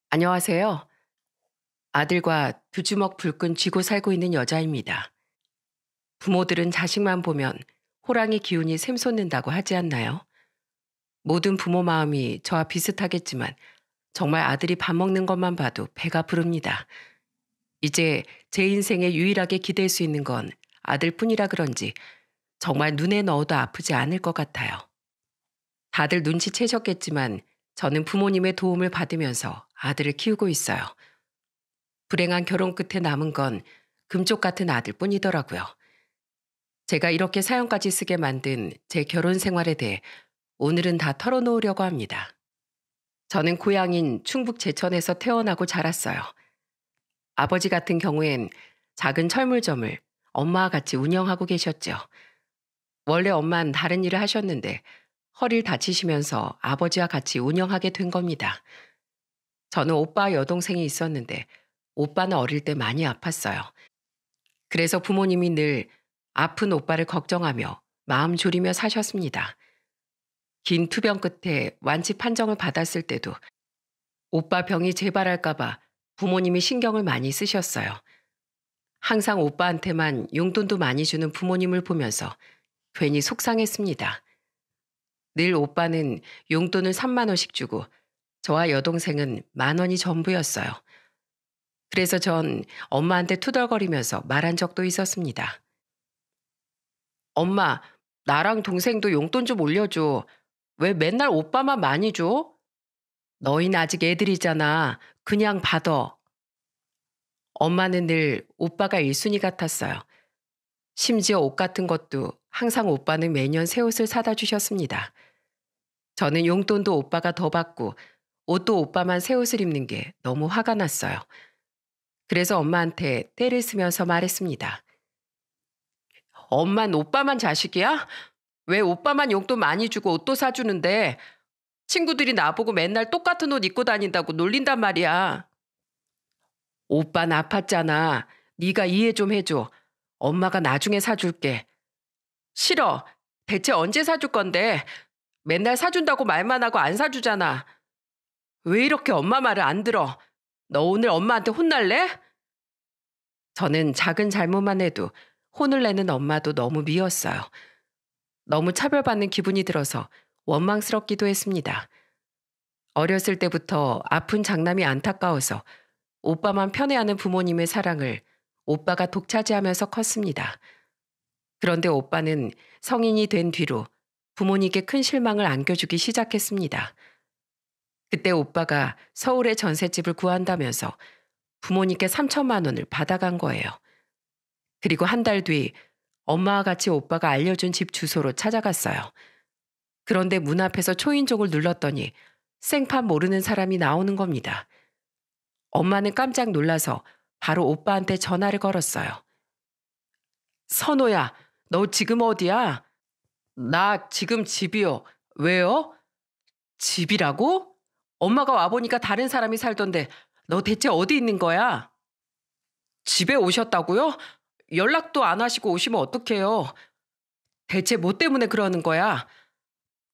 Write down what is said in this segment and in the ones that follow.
안녕하세요. 아들과 두 주먹 불끈 쥐고 살고 있는 여자입니다. 부모들은 자식만 보면 호랑이 기운이 샘솟는다고 하지 않나요? 모든 부모 마음이 저와 비슷하겠지만 정말 아들이 밥 먹는 것만 봐도 배가 부릅니다. 이제 제 인생에 유일하게 기댈 수 있는 건 아들뿐이라 그런지 정말 눈에 넣어도 아프지 않을 것 같아요. 다들 눈치채셨겠지만 저는 부모님의 도움을 받으면서 아들을 키우고 있어요. 불행한 결혼 끝에 남은 건 금쪽 같은 아들뿐이더라고요. 제가 이렇게 사연까지 쓰게 만든 제 결혼 생활에 대해 오늘은 다 털어놓으려고 합니다. 저는 고향인 충북 제천에서 태어나고 자랐어요. 아버지 같은 경우엔 작은 철물점을 엄마와 같이 운영하고 계셨죠. 원래 엄마는 다른 일을 하셨는데 허리를 다치시면서 아버지와 같이 운영하게 된 겁니다. 저는 오빠와 여동생이 있었는데 오빠는 어릴 때 많이 아팠어요. 그래서 부모님이 늘 아픈 오빠를 걱정하며 마음 졸이며 사셨습니다. 긴 투병 끝에 완치 판정을 받았을 때도 오빠 병이 재발할까봐 부모님이 신경을 많이 쓰셨어요. 항상 오빠한테만 용돈도 많이 주는 부모님을 보면서 괜히 속상했습니다. 늘 오빠는 용돈을 3만 원씩 주고 저와 여동생은 10,000원이 전부였어요. 그래서 전 엄마한테 투덜거리면서 말한 적도 있었습니다. 엄마, 나랑 동생도 용돈 좀 올려줘. 왜 맨날 오빠만 많이 줘? 너희는 아직 애들이잖아. 그냥 받아. 엄마는 늘 오빠가 1순위 같았어요. 심지어 옷 같은 것도 항상 오빠는 매년 새 옷을 사다 주셨습니다. 저는 용돈도 오빠가 더 받고 옷도 오빠만 새 옷을 입는 게 너무 화가 났어요. 그래서 엄마한테 떼를 쓰면서 말했습니다. 엄만 오빠만 자식이야? 왜 오빠만 용돈 많이 주고 옷도 사주는데 친구들이 나보고 맨날 똑같은 옷 입고 다닌다고 놀린단 말이야. 오빠는 아팠잖아. 네가 이해 좀 해줘. 엄마가 나중에 사줄게. 싫어. 대체 언제 사줄 건데? 맨날 사준다고 말만 하고 안 사주잖아. 왜 이렇게 엄마 말을 안 들어? 너 오늘 엄마한테 혼날래? 저는 작은 잘못만 해도 혼을 내는 엄마도 너무 미웠어요. 너무 차별받는 기분이 들어서 원망스럽기도 했습니다. 어렸을 때부터 아픈 장남이 안타까워서 오빠만 편애하는 부모님의 사랑을 오빠가 독차지하면서 컸습니다. 그런데 오빠는 성인이 된 뒤로 부모님께 큰 실망을 안겨주기 시작했습니다. 그때 오빠가 서울에 전셋집을 구한다면서 부모님께 3천만 원을 받아간 거예요. 그리고 한 달 뒤 엄마와 같이 오빠가 알려준 집 주소로 찾아갔어요. 그런데 문 앞에서 초인종을 눌렀더니 생판 모르는 사람이 나오는 겁니다. 엄마는 깜짝 놀라서 바로 오빠한테 전화를 걸었어요. 선호야, 너 지금 어디야? 나 지금 집이요. 왜요? 집이라고? 엄마가 와보니까 다른 사람이 살던데 너 대체 어디 있는 거야? 집에 오셨다고요? 연락도 안 하시고 오시면 어떡해요? 대체 뭐 때문에 그러는 거야?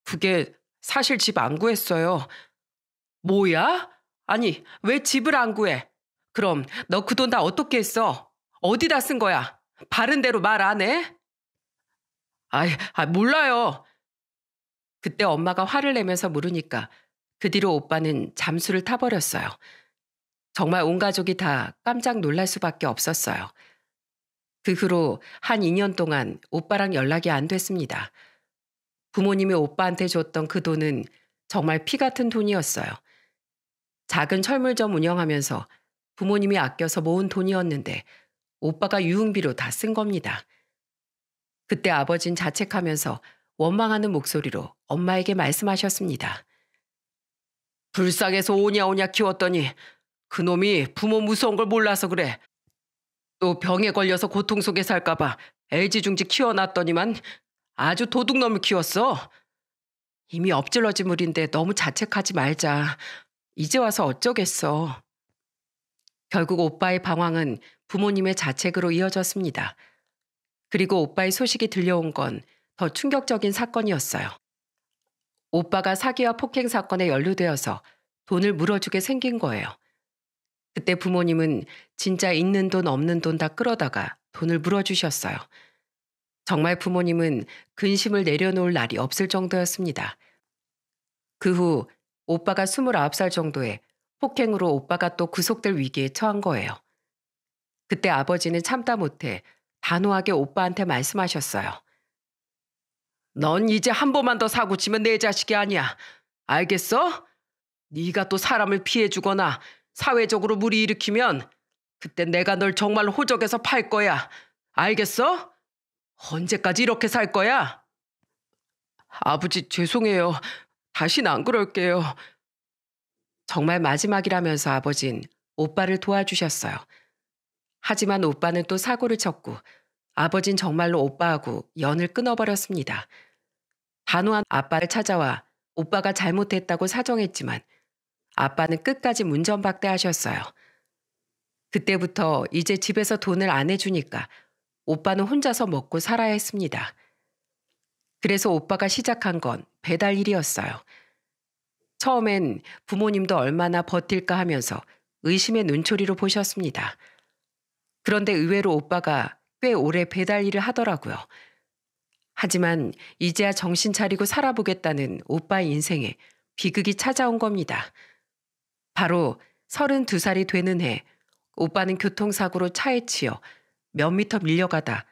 그게 사실 집 안 구했어요. 뭐야? 아니, 왜 집을 안 구해? 그럼 너 그 돈 다 어떻게 했어? 어디다 쓴 거야? 바른 대로 말 안 해? 몰라요. 그때 엄마가 화를 내면서 물으니까 그 뒤로 오빠는 잠수를 타버렸어요. 정말 온 가족이 다 깜짝 놀랄 수밖에 없었어요. 그 후로 한 2년 동안 오빠랑 연락이 안 됐습니다. 부모님이 오빠한테 줬던 그 돈은 정말 피 같은 돈이었어요. 작은 철물점 운영하면서 부모님이 아껴서 모은 돈이었는데 오빠가 유흥비로 다 쓴 겁니다. 그때 아버진 자책하면서 원망하는 목소리로 엄마에게 말씀하셨습니다. 불쌍해서 오냐 오냐 키웠더니 그놈이 부모 무서운 걸 몰라서 그래. 또 병에 걸려서 고통 속에 살까봐 애지중지 키워놨더니만 아주 도둑놈을 키웠어. 이미 엎질러진 물인데 너무 자책하지 말자. 이제 와서 어쩌겠어. 결국 오빠의 방황은 부모님의 자책으로 이어졌습니다. 그리고 오빠의 소식이 들려온 건 더 충격적인 사건이었어요. 오빠가 사기와 폭행 사건에 연루되어서 돈을 물어주게 생긴 거예요. 그때 부모님은 진짜 있는 돈 없는 돈 다 끌어다가 돈을 물어주셨어요. 정말 부모님은 근심을 내려놓을 날이 없을 정도였습니다. 그 후 오빠가 29살 정도에 폭행으로 오빠가 또 구속될 위기에 처한 거예요. 그때 아버지는 참다 못해 단호하게 오빠한테 말씀하셨어요. 넌 이제 한 번만 더 사고 치면 내 자식이 아니야. 알겠어? 네가 또 사람을 피해주거나 사회적으로 무리 일으키면 그때 내가 널 정말 호적에서 팔 거야. 알겠어? 언제까지 이렇게 살 거야? 아버지 죄송해요. 다신 안 그럴게요. 정말 마지막이라면서 아버진 오빠를 도와주셨어요. 하지만 오빠는 또 사고를 쳤고 아버진 정말로 오빠하고 연을 끊어버렸습니다. 단호한 아빠를 찾아와 오빠가 잘못했다고 사정했지만 아빠는 끝까지 문전박대하셨어요. 그때부터 이제 집에서 돈을 안 해주니까 오빠는 혼자서 먹고 살아야 했습니다. 그래서 오빠가 시작한 건 배달 일이었어요. 처음엔 부모님도 얼마나 버틸까 하면서 의심의 눈초리로 보셨습니다. 그런데 의외로 오빠가 꽤 오래 배달 일을 하더라고요. 하지만 이제야 정신 차리고 살아보겠다는 오빠의 인생에 비극이 찾아온 겁니다. 바로 32살이 되는 해 오빠는 교통사고로 차에 치여 몇 미터 밀려가다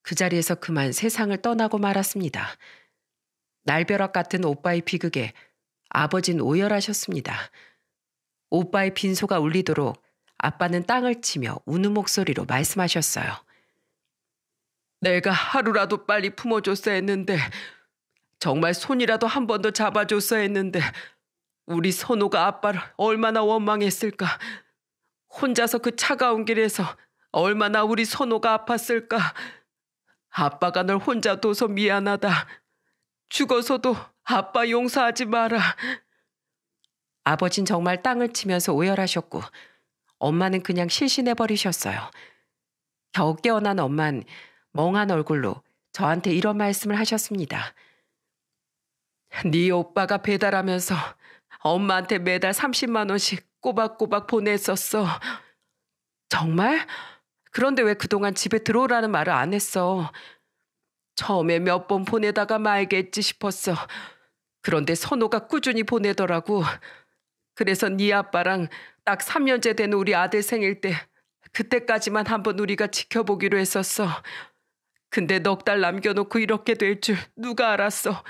그 자리에서 그만 세상을 떠나고 말았습니다. 날벼락 같은 오빠의 비극에 아버진 오열하셨습니다. 오빠의 빈소가 울리도록 아빠는 땅을 치며 우는 목소리로 말씀하셨어요. 내가 하루라도 빨리 품어줬어야 했는데, 정말 손이라도 한 번 더 잡아줬어야 했는데, 우리 선호가 아빠를 얼마나 원망했을까. 혼자서 그 차가운 길에서 얼마나 우리 선호가 아팠을까. 아빠가 널 혼자 둬서 미안하다. 죽어서도 아빠 용서하지 마라. 아버진 정말 땅을 치면서 오열하셨고 엄마는 그냥 실신해버리셨어요. 겨우 깨어난 엄만 멍한 얼굴로 저한테 이런 말씀을 하셨습니다. 네 오빠가 배달하면서 엄마한테 매달 30만 원씩 꼬박꼬박 보냈었어. 정말? 그런데 왜 그동안 집에 들어오라는 말을 안 했어? 처음에 몇 번 보내다가 말겠지 싶었어. 그런데 선호가 꾸준히 보내더라고. 그래서 네 아빠랑 딱 3년째 된 우리 아들 생일 때 그때까지만 한번 우리가 지켜보기로 했었어. 근데 넉 달 남겨놓고 이렇게 될 줄 누가 알았어.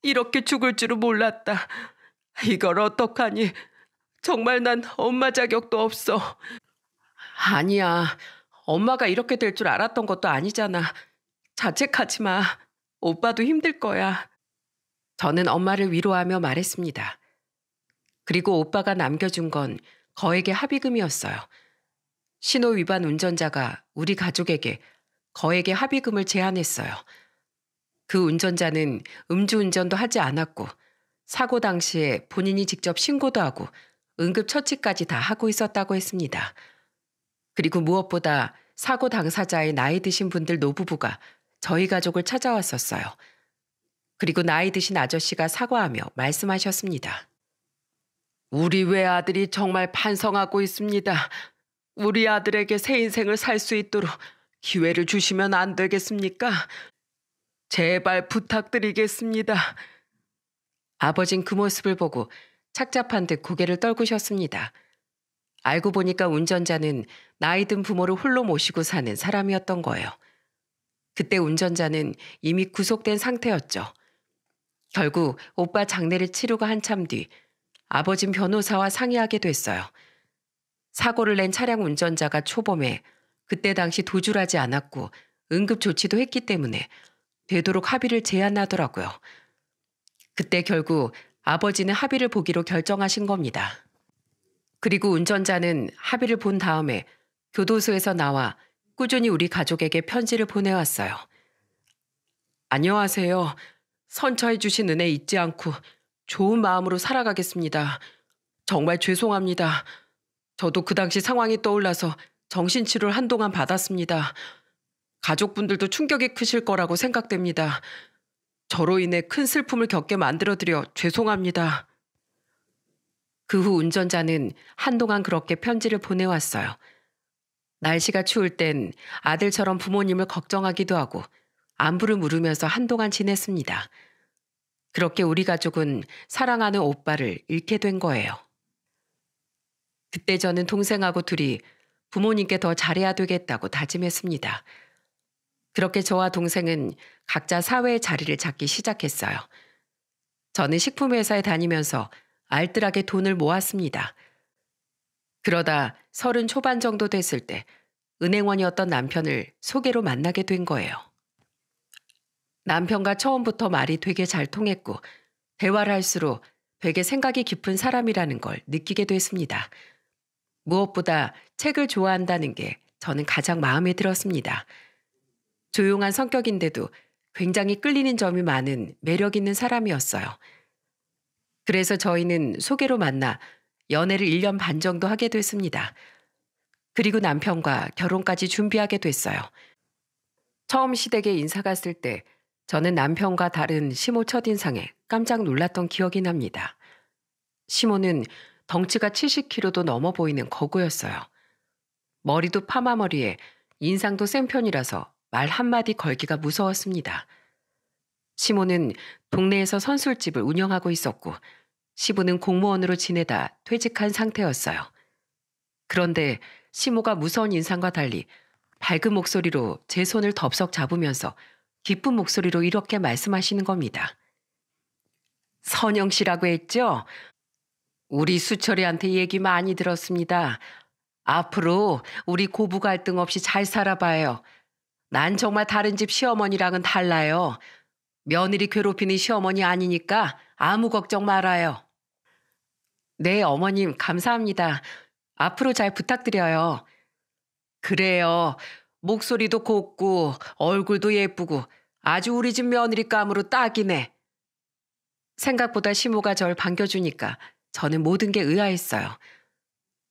이렇게 죽을 줄은 몰랐다. 이걸 어떡하니. 정말 난 엄마 자격도 없어. 아니야. 엄마가 이렇게 될 줄 알았던 것도 아니잖아. 자책하지 마. 오빠도 힘들 거야. 저는 엄마를 위로하며 말했습니다. 그리고 오빠가 남겨준 건 거액의 합의금이었어요. 신호 위반 운전자가 우리 가족에게 거액의 합의금을 제안했어요. 그 운전자는 음주운전도 하지 않았고 사고 당시에 본인이 직접 신고도 하고 응급처치까지 다 하고 있었다고 했습니다. 그리고 무엇보다 사고 당사자의 나이 드신 분들 노부부가 저희 가족을 찾아왔었어요. 그리고 나이 드신 아저씨가 사과하며 말씀하셨습니다. 우리 외아들이 정말 반성하고 있습니다. 우리 아들에게 새 인생을 살 수 있도록 기회를 주시면 안 되겠습니까? 제발 부탁드리겠습니다. 아버진 그 모습을 보고 착잡한 듯 고개를 떨구셨습니다. 알고 보니까 운전자는 나이 든 부모를 홀로 모시고 사는 사람이었던 거예요. 그때 운전자는 이미 구속된 상태였죠. 결국 오빠 장례를 치르고 한참 뒤 아버진 변호사와 상의하게 됐어요. 사고를 낸 차량 운전자가 초범에 그때 당시 도주를 하지 않았고 응급조치도 했기 때문에 되도록 합의를 제안하더라고요. 그때 결국 아버지는 합의를 보기로 결정하신 겁니다. 그리고 운전자는 합의를 본 다음에 교도소에서 나와 꾸준히 우리 가족에게 편지를 보내왔어요. 안녕하세요. 선처해 주신 은혜 잊지 않고 좋은 마음으로 살아가겠습니다. 정말 죄송합니다. 저도 그 당시 상황이 떠올라서 정신치료를 한동안 받았습니다. 가족분들도 충격이 크실 거라고 생각됩니다. 저로 인해 큰 슬픔을 겪게 만들어드려 죄송합니다. 그 후 운전자는 한동안 그렇게 편지를 보내왔어요. 날씨가 추울 땐 아들처럼 부모님을 걱정하기도 하고 안부를 물으면서 한동안 지냈습니다. 그렇게 우리 가족은 사랑하는 오빠를 잃게 된 거예요. 그때 저는 동생하고 둘이 부모님께 더 잘해야 되겠다고 다짐했습니다. 그렇게 저와 동생은 각자 사회의 자리를 잡기 시작했어요. 저는 식품회사에 다니면서 알뜰하게 돈을 모았습니다. 그러다 30 초반 정도 됐을 때 은행원이었던 남편을 소개로 만나게 된 거예요. 남편과 처음부터 말이 되게 잘 통했고 대화를 할수록 되게 생각이 깊은 사람이라는 걸 느끼게 됐습니다. 무엇보다 책을 좋아한다는 게 저는 가장 마음에 들었습니다. 조용한 성격인데도 굉장히 끌리는 점이 많은 매력 있는 사람이었어요. 그래서 저희는 소개로 만나 연애를 1년 반 정도 하게 됐습니다. 그리고 남편과 결혼까지 준비하게 됐어요. 처음 시댁에 인사 갔을 때 저는 남편과 다른 시모 첫인상에 깜짝 놀랐던 기억이 납니다. 시모는 덩치가 70kg도 넘어 보이는 거구였어요. 머리도 파마머리에 인상도 센 편이라서 말 한마디 걸기가 무서웠습니다. 시모는 동네에서 선술집을 운영하고 있었고 시부는 공무원으로 지내다 퇴직한 상태였어요. 그런데 시모가 무서운 인상과 달리 밝은 목소리로 제 손을 덥석 잡으면서 기쁜 목소리로 이렇게 말씀하시는 겁니다. 선영 씨라고 했죠? 우리 수철이한테 얘기 많이 들었습니다. 앞으로 우리 고부 갈등 없이 잘 살아봐요. 난 정말 다른 집 시어머니랑은 달라요. 며느리 괴롭히는 시어머니 아니니까 아무 걱정 말아요. 네, 어머님 감사합니다. 앞으로 잘 부탁드려요. 그래요. 목소리도 곱고 얼굴도 예쁘고 아주 우리 집 며느리감으로 딱이네. 생각보다 시모가 절 반겨주니까 저는 모든 게 의아했어요.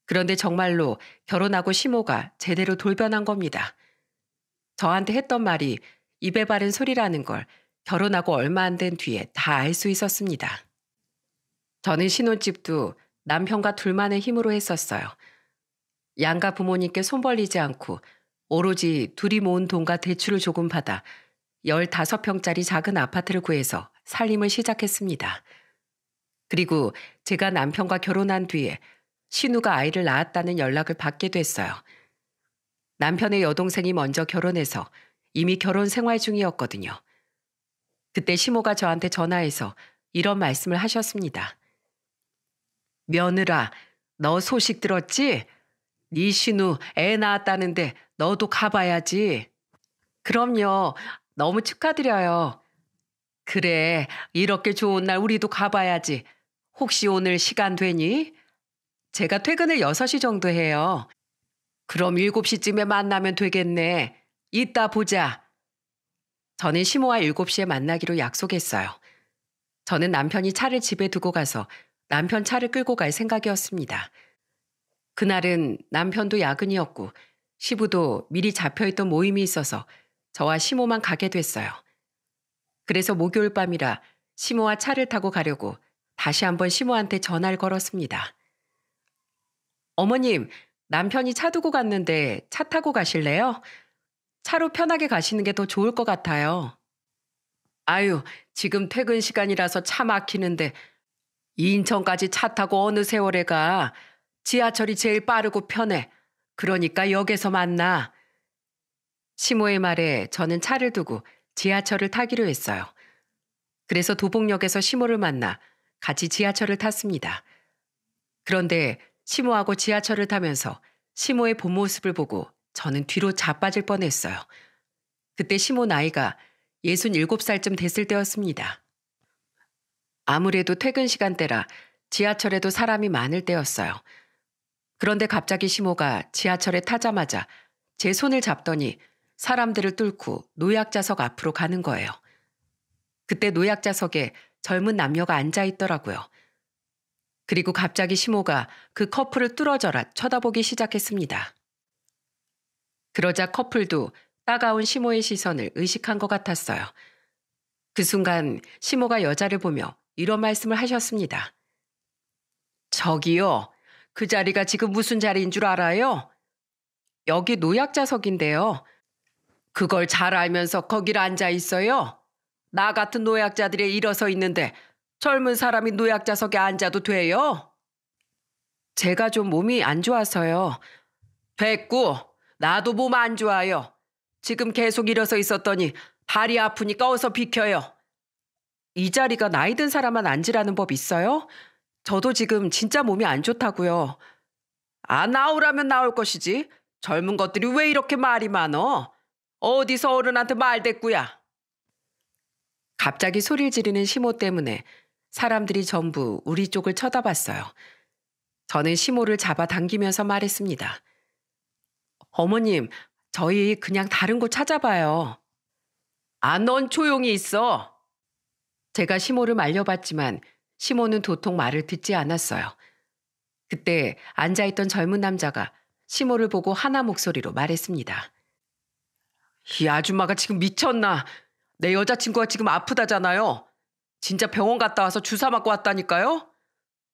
그런데 정말로 결혼하고 시모가 제대로 돌변한 겁니다. 저한테 했던 말이 입에 바른 소리라는 걸 결혼하고 얼마 안 된 뒤에 다 알 수 있었습니다. 저는 신혼집도 남편과 둘만의 힘으로 했었어요. 양가 부모님께 손 벌리지 않고 오로지 둘이 모은 돈과 대출을 조금 받아 15평짜리 작은 아파트를 구해서 살림을 시작했습니다. 그리고 제가 남편과 결혼한 뒤에 신우가 아이를 낳았다는 연락을 받게 됐어요. 남편의 여동생이 먼저 결혼해서 이미 결혼 생활 중이었거든요. 그때 시모가 저한테 전화해서 이런 말씀을 하셨습니다. 며느라, 너 소식 들었지? 네 신우 애 낳았다는데 너도 가봐야지. 그럼요. 너무 축하드려요. 그래, 이렇게 좋은 날 우리도 가봐야지. 혹시 오늘 시간 되니? 제가 퇴근을 6시 정도 해요. 그럼 7시쯤에 만나면 되겠네. 이따 보자. 저는 시모와 7시에 만나기로 약속했어요. 저는 남편이 차를 집에 두고 가서 남편 차를 끌고 갈 생각이었습니다. 그날은 남편도 야근이었고 시부도 미리 잡혀있던 모임이 있어서 저와 시모만 가게 됐어요. 그래서 목요일 밤이라 시모와 차를 타고 가려고 다시 한번 시모한테 전화를 걸었습니다. 어머님, 남편이 차 두고 갔는데 차 타고 가실래요? 차로 편하게 가시는 게 더 좋을 것 같아요. 아유, 지금 퇴근 시간이라서 차 막히는데 인천까지 차 타고 어느 세월에 가. 지하철이 제일 빠르고 편해. 그러니까 역에서 만나. 시모의 말에 저는 차를 두고 지하철을 타기로 했어요. 그래서 도봉역에서 시모를 만나 같이 지하철을 탔습니다. 그런데 시모하고 지하철을 타면서 시모의 본 모습을 보고 저는 뒤로 자빠질 뻔했어요. 그때 시모 나이가 67살쯤 됐을 때였습니다. 아무래도 퇴근 시간대라 지하철에도 사람이 많을 때였어요. 그런데 갑자기 시모가 지하철에 타자마자 제 손을 잡더니 사람들을 뚫고 노약자석 앞으로 가는 거예요. 그때 노약자석에 젊은 남녀가 앉아 있더라고요. 그리고 갑자기 시모가 그 커플을 뚫어져라 쳐다보기 시작했습니다. 그러자 커플도 따가운 시모의 시선을 의식한 것 같았어요. 그 순간 시모가 여자를 보며 이런 말씀을 하셨습니다. 저기요. 그 자리가 지금 무슨 자리인 줄 알아요? 여기 노약자석인데요. 그걸 잘 알면서 거길 앉아 있어요? 나 같은 노약자들이 일어서 있는데 젊은 사람이 노약자석에 앉아도 돼요? 제가 좀 몸이 안 좋아서요. 됐고, 나도 몸 안 좋아요. 지금 계속 일어서 있었더니 다리 아프니까 어서 비켜요. 이 자리가 나이 든 사람만 앉으라는 법 있어요? 저도 지금 진짜 몸이 안 좋다고요. 아, 나오라면 나올 것이지. 젊은 것들이 왜 이렇게 말이 많어? 어디서 어른한테 말대꾸야. 갑자기 소리를 지르는 시모 때문에 사람들이 전부 우리 쪽을 쳐다봤어요. 저는 시모를 잡아당기면서 말했습니다. 어머님, 저희 그냥 다른 곳 찾아봐요. 아, 넌 조용히 있어. 제가 시모를 말려봤지만 시모는 도통 말을 듣지 않았어요. 그때 앉아있던 젊은 남자가 시모를 보고 하나 목소리로 말했습니다. 이 아줌마가 지금 미쳤나? 내 여자친구가 지금 아프다잖아요. 진짜 병원 갔다 와서 주사 맞고 왔다니까요?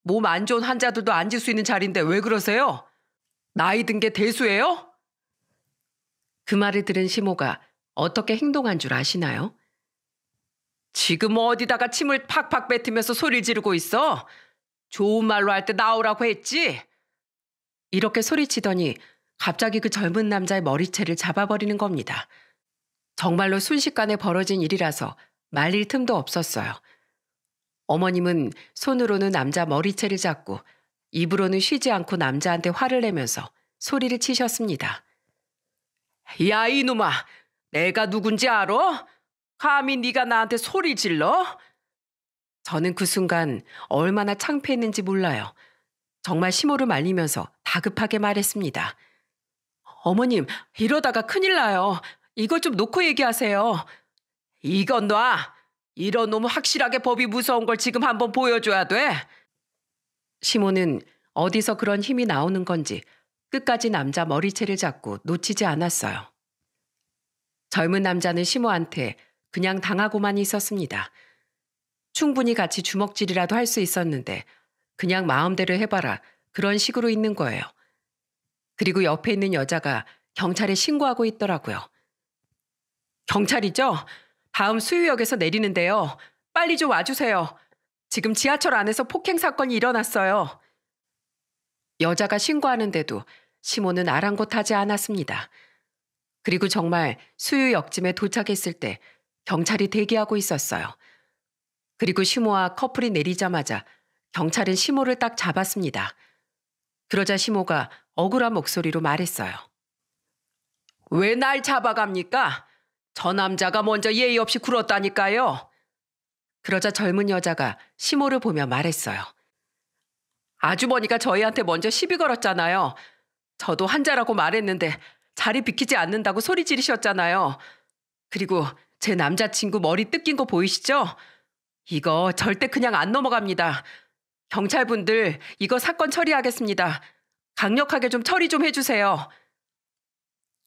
몸 안 좋은 환자들도 앉을 수 있는 자리인데 왜 그러세요? 나이 든 게 대수예요? 그 말을 들은 시모가 어떻게 행동한 줄 아시나요? 지금 어디다가 침을 팍팍 뱉으면서 소리를 지르고 있어? 좋은 말로 할 때 나오라고 했지? 이렇게 소리치더니 갑자기 그 젊은 남자의 머리채를 잡아버리는 겁니다. 정말로 순식간에 벌어진 일이라서 말릴 틈도 없었어요. 어머님은 손으로는 남자 머리채를 잡고 입으로는 쉬지 않고 남자한테 화를 내면서 소리를 치셨습니다. 야, 이놈아, 내가 누군지 알아? 감히 네가 나한테 소리 질러? 저는 그 순간 얼마나 창피했는지 몰라요. 정말 시모를 말리면서 다급하게 말했습니다. 어머님, 이러다가 큰일 나요. 이것 좀 놓고 얘기하세요. 이건 놔. 이런 놈 확실하게 법이 무서운 걸 지금 한번 보여줘야 돼. 시모는 어디서 그런 힘이 나오는 건지 끝까지 남자 머리채를 잡고 놓치지 않았어요. 젊은 남자는 시모한테 그냥 당하고만 있었습니다. 충분히 같이 주먹질이라도 할 수 있었는데 그냥 마음대로 해봐라 그런 식으로 있는 거예요. 그리고 옆에 있는 여자가 경찰에 신고하고 있더라고요. 경찰이죠? 다음 수유역에서 내리는데요. 빨리 좀 와주세요. 지금 지하철 안에서 폭행 사건이 일어났어요. 여자가 신고하는데도 시모는 아랑곳하지 않았습니다. 그리고 정말 수유역쯤에 도착했을 때 경찰이 대기하고 있었어요. 그리고 시모와 커플이 내리자마자 경찰은 시모를 딱 잡았습니다. 그러자 시모가 억울한 목소리로 말했어요. 왜 날 잡아갑니까? 저 남자가 먼저 예의 없이 굴었다니까요. 그러자 젊은 여자가 시모를 보며 말했어요. 아주머니가 저희한테 먼저 시비 걸었잖아요. 저도 환자라고 말했는데 자리 비키지 않는다고 소리 지르셨잖아요. 그리고 제 남자친구 머리 뜯긴 거 보이시죠? 이거 절대 그냥 안 넘어갑니다. 경찰분들 이거 사건 처리하겠습니다. 강력하게 좀 처리 좀 해주세요.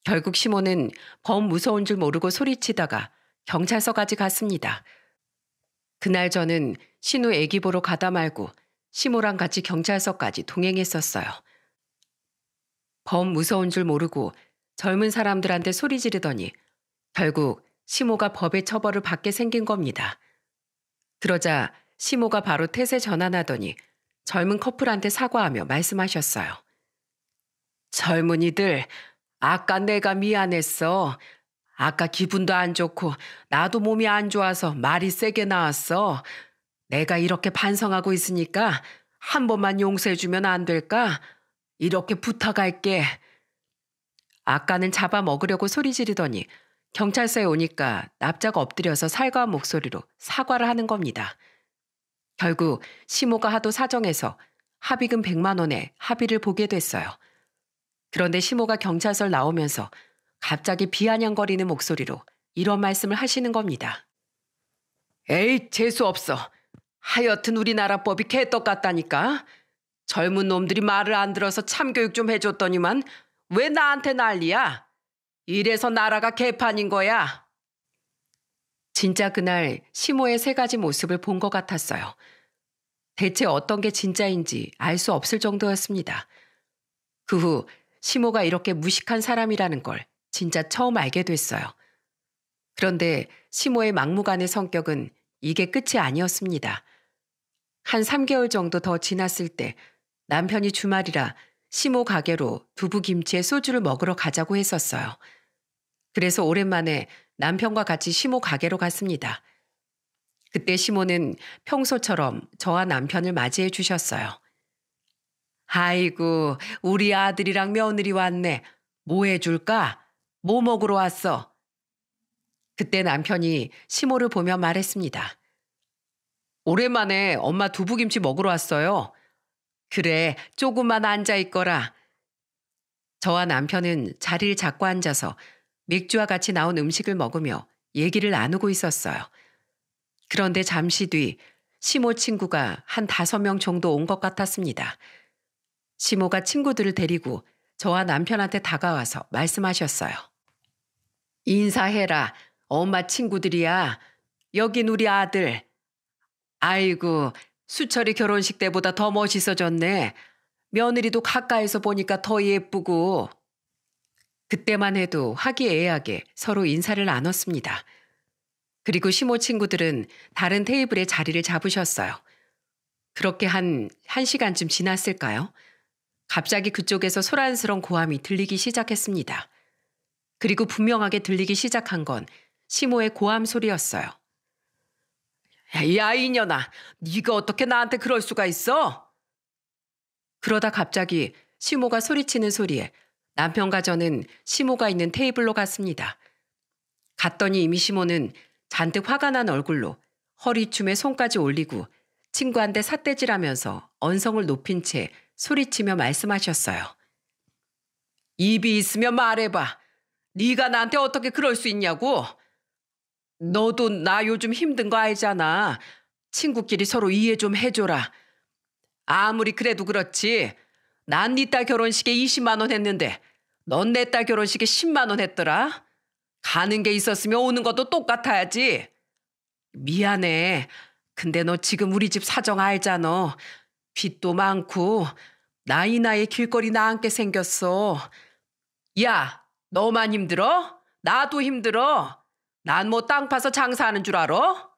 결국 시모는 범 무서운 줄 모르고 소리치다가 경찰서까지 갔습니다. 그날 저는 신우 애기 보러 가다 말고 시모랑 같이 경찰서까지 동행했었어요. 범 무서운 줄 모르고 젊은 사람들한테 소리 지르더니 결국 시모가 법의 처벌을 받게 생긴 겁니다. 그러자 시모가 바로 태세 전환하더니 젊은 커플한테 사과하며 말씀하셨어요. 젊은이들, 아까 내가 미안했어. 아까 기분도 안 좋고 나도 몸이 안 좋아서 말이 세게 나왔어. 내가 이렇게 반성하고 있으니까 한 번만 용서해주면 안 될까? 이렇게 부탁할게. 아까는 잡아먹으려고 소리 지르더니 경찰서에 오니까 납작 엎드려서 살가운 목소리로 사과를 하는 겁니다. 결국 시모가 하도 사정해서 합의금 100만 원에 합의를 보게 됐어요. 그런데 시모가 경찰서를 나오면서 갑자기 비아냥거리는 목소리로 이런 말씀을 하시는 겁니다. 에이, 재수없어. 하여튼 우리나라 법이 개떡 같다니까. 젊은 놈들이 말을 안 들어서 참교육 좀 해줬더니만 왜 나한테 난리야? 이래서 나라가 개판인 거야. 진짜 그날 시모의 세 가지 모습을 본 것 같았어요. 대체 어떤 게 진짜인지 알 수 없을 정도였습니다. 그 후 시모가 이렇게 무식한 사람이라는 걸 진짜 처음 알게 됐어요. 그런데 시모의 막무가내 성격은 이게 끝이 아니었습니다. 한 3개월 정도 더 지났을 때 남편이 주말이라 시모 가게로 두부김치에 소주를 먹으러 가자고 했었어요. 그래서 오랜만에 남편과 같이 시모 가게로 갔습니다. 그때 시모는 평소처럼 저와 남편을 맞이해 주셨어요. 아이고, 우리 아들이랑 며느리 왔네. 뭐 해줄까? 뭐 먹으러 왔어? 그때 남편이 시모를 보며 말했습니다. 오랜만에 엄마 두부김치 먹으러 왔어요. 그래, 조금만 앉아있거라. 저와 남편은 자리를 잡고 앉아서 맥주와 같이 나온 음식을 먹으며 얘기를 나누고 있었어요. 그런데 잠시 뒤 시모 친구가 한 5명 정도 온 것 같았습니다. 시모가 친구들을 데리고 저와 남편한테 다가와서 말씀하셨어요. 인사해라. 엄마 친구들이야. 여긴 우리 아들. 아이고, 수철이 결혼식 때보다 더 멋있어졌네. 며느리도 가까이서 보니까 더 예쁘고. 그때만 해도 화기애애하게 서로 인사를 나눴습니다. 그리고 시모 친구들은 다른 테이블에 자리를 잡으셨어요. 그렇게 한 1시간쯤 지났을까요? 갑자기 그쪽에서 소란스러운 고함이 들리기 시작했습니다. 그리고 분명하게 들리기 시작한 건 시모의 고함 소리였어요. 야, 이년아, 네가 어떻게 나한테 그럴 수가 있어? 그러다 갑자기 시모가 소리치는 소리에 남편과 저는 시모가 있는 테이블로 갔습니다. 갔더니 이미 시모는 잔뜩 화가 난 얼굴로 허리춤에 손까지 올리고 친구한테 삿대질하면서 언성을 높인 채 소리치며 말씀하셨어요. 입이 있으면 말해봐. 네가 나한테 어떻게 그럴 수 있냐고. 너도 나 요즘 힘든 거 알잖아. 친구끼리 서로 이해 좀 해줘라. 아무리 그래도 그렇지. 난 네 딸 결혼식에 20만 원 했는데 넌 내 딸 결혼식에 10만 원 했더라. 가는 게 있었으면 오는 것도 똑같아야지. 미안해. 근데 너 지금 우리 집 사정 알잖아. 빚도 많고 나이나이 길거리 나앉게 생겼어. 야, 너만 힘들어? 나도 힘들어. 난 뭐 땅 파서 장사하는 줄 알아?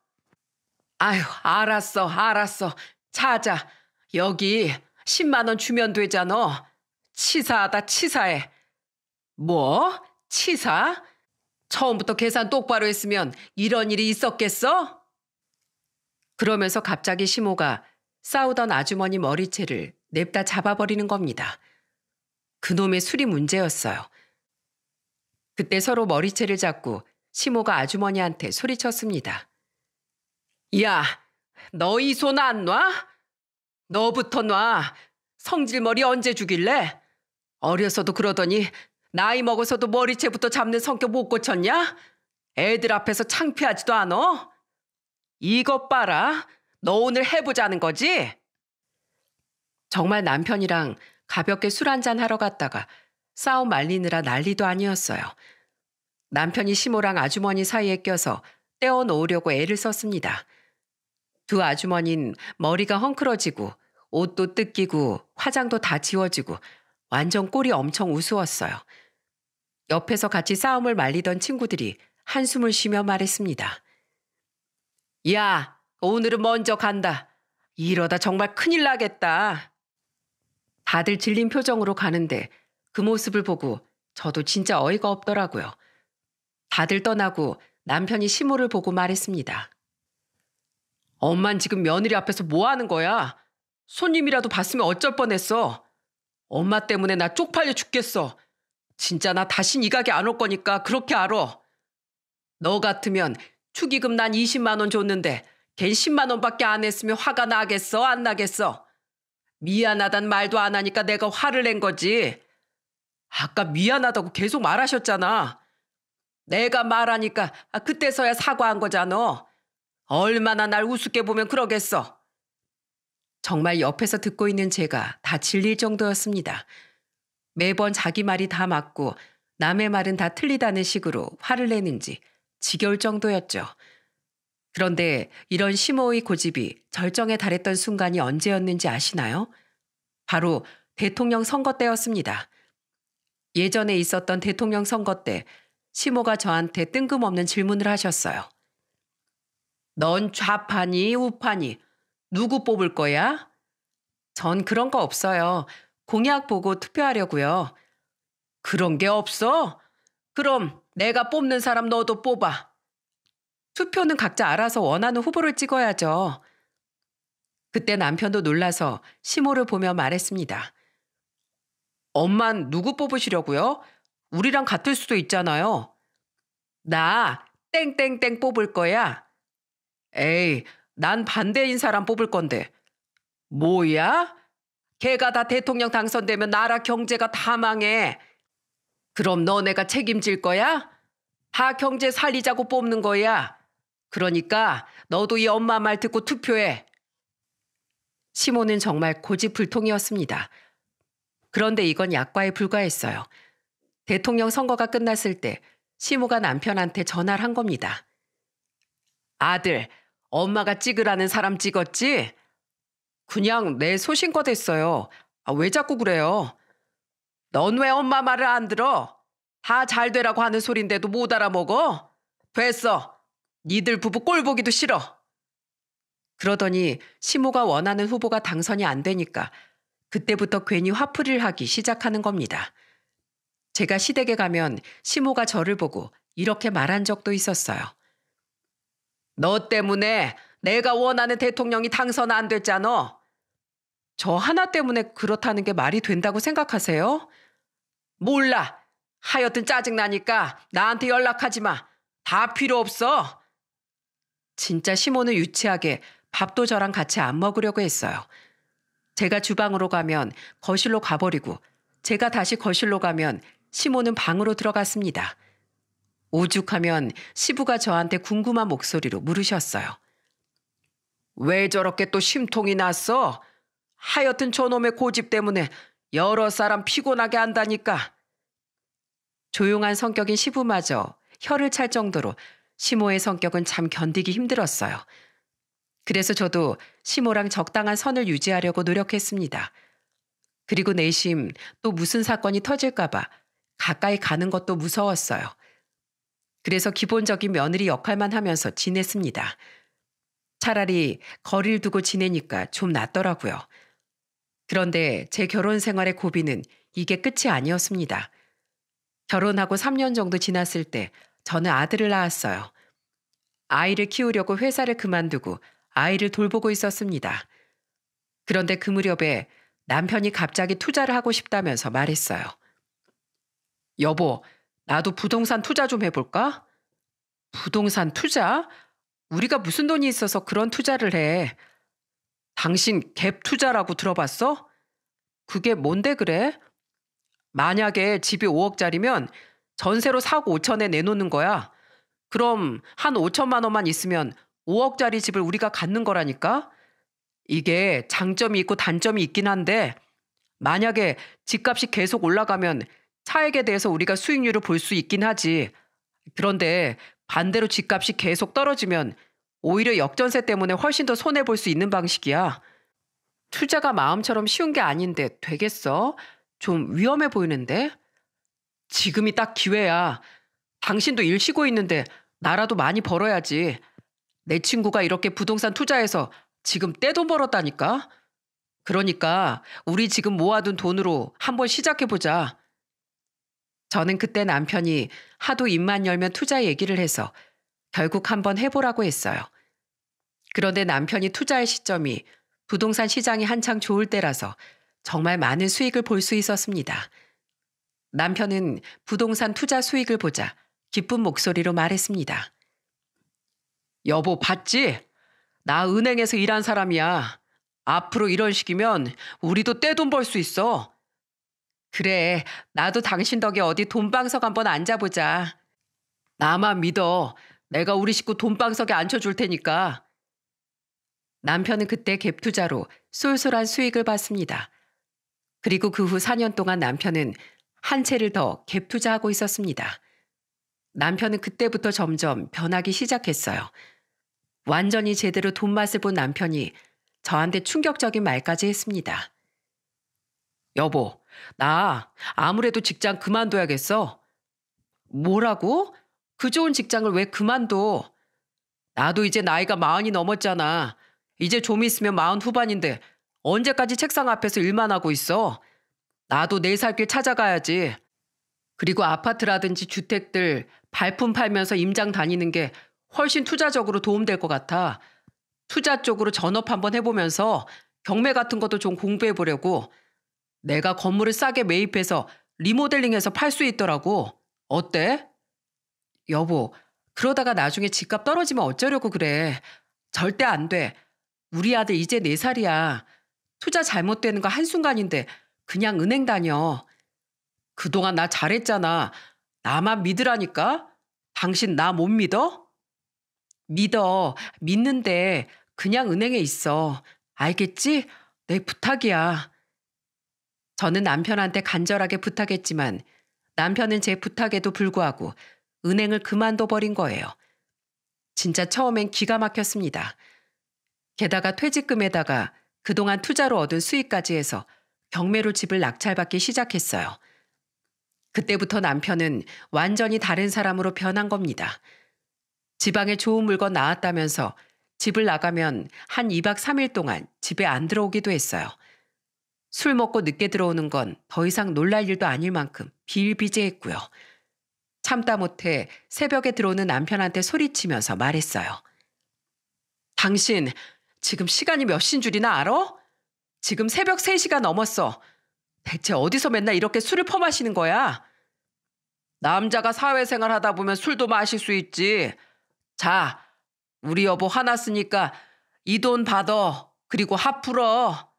아휴, 알았어. 자자. 여기 10만 원 주면 되잖아. 치사하다, 치사해. 뭐? 치사? 처음부터 계산 똑바로 했으면 이런 일이 있었겠어? 그러면서 갑자기 시모가 싸우던 아주머니 머리채를 냅다 잡아버리는 겁니다. 그놈의 술이 문제였어요. 그때 서로 머리채를 잡고 시모가 아주머니한테 소리쳤습니다. 야, 너 이 손 안 놔? 너부터 놔. 성질머리 언제 죽일래? 어려서도 그러더니 나이 먹어서도 머리채부터 잡는 성격 못 고쳤냐? 애들 앞에서 창피하지도 않어? 이것 봐라. 너 오늘 해보자는 거지? 정말 남편이랑 가볍게 술 한잔 하러 갔다가 싸움 말리느라 난리도 아니었어요. 남편이 시모랑 아주머니 사이에 껴서 떼어놓으려고 애를 썼습니다. 두 아주머니는 머리가 헝클어지고 옷도 뜯기고 화장도 다 지워지고 완전 꼴이 엄청 우스웠어요. 옆에서 같이 싸움을 말리던 친구들이 한숨을 쉬며 말했습니다. 야, 오늘은 먼저 간다. 이러다 정말 큰일 나겠다. 다들 질린 표정으로 가는데 그 모습을 보고 저도 진짜 어이가 없더라고요. 다들 떠나고 남편이 시모를 보고 말했습니다. 엄만 지금 며느리 앞에서 뭐 하는 거야? 손님이라도 봤으면 어쩔 뻔했어. 엄마 때문에 나 쪽팔려 죽겠어. 진짜 나 다신 이 가게 안 올 거니까 그렇게 알아. 너 같으면 축의금 난 20만 원 줬는데 걘 10만 원밖에 안 했으면 화가 나겠어? 안 나겠어? 미안하단 말도 안 하니까 내가 화를 낸 거지. 아까 미안하다고 계속 말하셨잖아. 내가 말하니까 그때서야 사과한 거잖아. 얼마나 날 우습게 보면 그러겠어. 정말 옆에서 듣고 있는 제가 다 질릴 정도였습니다. 매번 자기 말이 다 맞고 남의 말은 다 틀리다는 식으로 화를 내는지 지겨울 정도였죠. 그런데 이런 심호의 고집이 절정에 달했던 순간이 언제였는지 아시나요? 바로 대통령 선거 때였습니다. 예전에 있었던 대통령 선거 때 심호가 저한테 뜬금없는 질문을 하셨어요. 넌 좌파니 우파니 누구 뽑을 거야? 전 그런 거 없어요. 공약 보고 투표하려고요. 그런 게 없어? 그럼 내가 뽑는 사람 너도 뽑아. 투표는 각자 알아서 원하는 후보를 찍어야죠. 그때 남편도 놀라서 심호를 보며 말했습니다. 엄만 누구 뽑으시려고요? 우리랑 같을 수도 있잖아요. 나 땡땡땡 뽑을 거야. 에이, 난 반대인 사람 뽑을 건데. 뭐야? 걔가 다 대통령 당선되면 나라 경제가 다 망해. 그럼 너네가 책임질 거야? 다 경제 살리자고 뽑는 거야. 그러니까 너도 이 엄마 말 듣고 투표해. 시모는 정말 고집불통이었습니다. 그런데 이건 약과에 불과했어요. 대통령 선거가 끝났을 때 시모가 남편한테 전화를 한 겁니다. 아들, 엄마가 찍으라는 사람 찍었지? 그냥 내 소신껏 했어요. 왜 자꾸 그래요? 넌 왜 엄마 말을 안 들어? 다 잘 되라고 하는 소린데도 못 알아먹어? 됐어. 니들 부부 꼴 보기도 싫어. 그러더니 시모가 원하는 후보가 당선이 안 되니까 그때부터 괜히 화풀이를 하기 시작하는 겁니다. 제가 시댁에 가면 시모가 저를 보고 이렇게 말한 적도 있었어요. 너 때문에 내가 원하는 대통령이 당선 안 됐잖아. 저 하나 때문에 그렇다는 게 말이 된다고 생각하세요? 몰라. 하여튼 짜증나니까 나한테 연락하지 마. 다 필요 없어. 진짜 시모는 유치하게 밥도 저랑 같이 안 먹으려고 했어요. 제가 주방으로 가면 거실로 가버리고 제가 다시 거실로 가면 시모는 방으로 들어갔습니다. 오죽하면 시부가 저한테 궁금한 목소리로 물으셨어요. 왜 저렇게 또 심통이 났어? 하여튼 저놈의 고집 때문에 여러 사람 피곤하게 한다니까. 조용한 성격인 시부마저 혀를 찰 정도로 시모의 성격은 참 견디기 힘들었어요. 그래서 저도 시모랑 적당한 선을 유지하려고 노력했습니다. 그리고 내심 또 무슨 사건이 터질까봐 가까이 가는 것도 무서웠어요. 그래서 기본적인 며느리 역할만 하면서 지냈습니다. 차라리 거리를 두고 지내니까 좀 낫더라고요. 그런데 제 결혼 생활의 고비는 이게 끝이 아니었습니다. 결혼하고 3년 정도 지났을 때 저는 아들을 낳았어요. 아이를 키우려고 회사를 그만두고 아이를 돌보고 있었습니다. 그런데 그 무렵에 남편이 갑자기 투자를 하고 싶다면서 말했어요. 여보, 나도 부동산 투자 좀 해볼까? 부동산 투자? 우리가 무슨 돈이 있어서 그런 투자를 해? 당신 갭 투자라고 들어봤어? 그게 뭔데 그래? 만약에 집이 5억짜리면 전세로 4억 5천에 내놓는 거야. 그럼 한 5천만 원만 있으면 5억짜리 집을 우리가 갖는 거라니까? 이게 장점이 있고 단점이 있긴 한데 만약에 집값이 계속 올라가면 차액에 대해서 우리가 수익률을 볼 수 있긴 하지. 그런데 반대로 집값이 계속 떨어지면 오히려 역전세 때문에 훨씬 더 손해볼 수 있는 방식이야. 투자가 마음처럼 쉬운 게 아닌데 되겠어? 좀 위험해 보이는데? 지금이 딱 기회야. 당신도 일 쉬고 있는데 나라도 많이 벌어야지. 내 친구가 이렇게 부동산 투자해서 지금 떼돈 벌었다니까? 그러니까 우리 지금 모아둔 돈으로 한번 시작해보자. 저는 그때 남편이 하도 입만 열면 투자 얘기를 해서 결국 한번 해보라고 했어요. 그런데 남편이 투자할 시점이 부동산 시장이 한창 좋을 때라서 정말 많은 수익을 볼 수 있었습니다. 남편은 부동산 투자 수익을 보자 기쁜 목소리로 말했습니다. 여보, 봤지? 나 은행에서 일한 사람이야. 앞으로 이런 식이면 우리도 떼돈 벌 수 있어. 그래, 나도 당신 덕에 어디 돈방석 한번 앉아보자. 나만 믿어. 내가 우리 식구 돈방석에 앉혀줄 테니까. 남편은 그때 갭 투자로 쏠쏠한 수익을 봤습니다. 그리고 그 후 4년 동안 남편은 한 채를 더 갭 투자하고 있었습니다. 남편은 그때부터 점점 변하기 시작했어요. 완전히 제대로 돈 맛을 본 남편이 저한테 충격적인 말까지 했습니다. 여보, 나 아무래도 직장 그만둬야겠어. 뭐라고? 그 좋은 직장을 왜 그만둬? 나도 이제 나이가 40이 넘었잖아. 이제 좀 있으면 40 후반인데 언제까지 책상 앞에서 일만 하고 있어? 나도 내 살 길 찾아가야지. 그리고 아파트라든지 주택들 발품 팔면서 임장 다니는 게 훨씬 투자적으로 도움될 것 같아. 투자 쪽으로 전업 한번 해보면서 경매 같은 것도 좀 공부해보려고. 내가 건물을 싸게 매입해서 리모델링해서 팔 수 있더라고. 어때? 여보, 그러다가 나중에 집값 떨어지면 어쩌려고 그래. 절대 안 돼. 우리 아들 이제 4살이야. 투자 잘못되는 거 한순간인데 그냥 은행 다녀. 그동안 나 잘했잖아. 나만 믿으라니까? 당신 나 못 믿어? 믿어. 믿는데 그냥 은행에 있어. 알겠지? 내 부탁이야. 저는 남편한테 간절하게 부탁했지만 남편은 제 부탁에도 불구하고 은행을 그만둬 버린 거예요. 진짜 처음엔 기가 막혔습니다. 게다가 퇴직금에다가 그동안 투자로 얻은 수익까지 해서 경매로 집을 낙찰받기 시작했어요. 그때부터 남편은 완전히 다른 사람으로 변한 겁니다. 지방에 좋은 물건 나왔다면서 집을 나가면 한 2박 3일 동안 집에 안 들어오기도 했어요. 술 먹고 늦게 들어오는 건 더 이상 놀랄 일도 아닐 만큼 비일비재했고요. 참다 못해 새벽에 들어오는 남편한테 소리치면서 말했어요. 당신 지금 시간이 몇 시인 줄이나 알아? 지금 새벽 3시가 넘었어. 대체 어디서 맨날 이렇게 술을 퍼마시는 거야? 남자가 사회생활 하다 보면 술도 마실 수 있지. 자, 우리 여보 화났으니까 이 돈 받아. 그리고 화 풀어.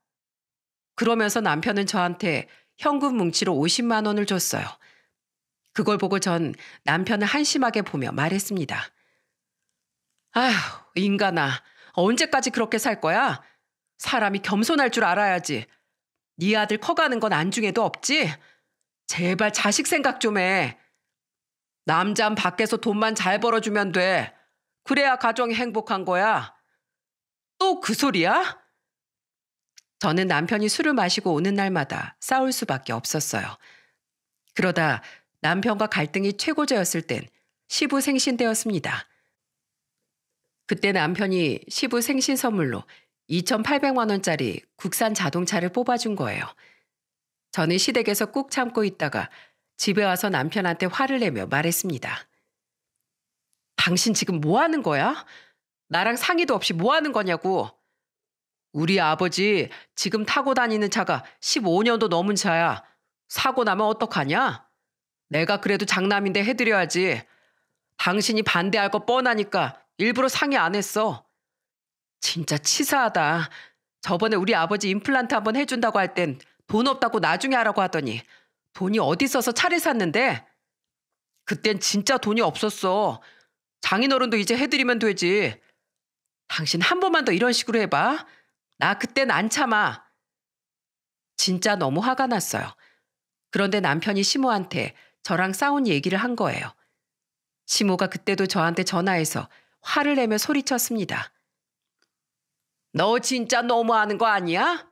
그러면서 남편은 저한테 현금 뭉치로 50만 원을 줬어요. 그걸 보고 전 남편을 한심하게 보며 말했습니다. 아휴, 인간아. 언제까지 그렇게 살 거야? 사람이 겸손할 줄 알아야지. 네 아들 커가는 건 안중에도 없지? 제발 자식 생각 좀 해. 남자는 밖에서 돈만 잘 벌어주면 돼. 그래야 가정이 행복한 거야. 또 그 소리야? 저는 남편이 술을 마시고 오는 날마다 싸울 수밖에 없었어요. 그러다 남편과 갈등이 최고조였을 땐 시부 생신 때였습니다. 그때 남편이 시부 생신 선물로 2,800만 원짜리 국산 자동차를 뽑아준 거예요. 저는 시댁에서 꾹 참고 있다가 집에 와서 남편한테 화를 내며 말했습니다. 당신 지금 뭐 하는 거야? 나랑 상의도 없이 뭐 하는 거냐고. 우리 아버지 지금 타고 다니는 차가 15년도 넘은 차야. 사고 나면 어떡하냐? 내가 그래도 장남인데 해드려야지. 당신이 반대할 거 뻔하니까 일부러 상의 안 했어. 진짜 치사하다. 저번에 우리 아버지 임플란트 한번 해준다고 할 땐 돈 없다고 나중에 하라고 하더니 돈이 어디 있어서 차를 샀는데? 그땐 진짜 돈이 없었어. 장인어른도 이제 해드리면 되지. 당신 한 번만 더 이런 식으로 해봐. 나 그땐 안 참아. 진짜 너무 화가 났어요. 그런데 남편이 시모한테 저랑 싸운 얘기를 한 거예요. 시모가 그때도 저한테 전화해서 화를 내며 소리쳤습니다. 너 진짜 너무하는 거 아니야?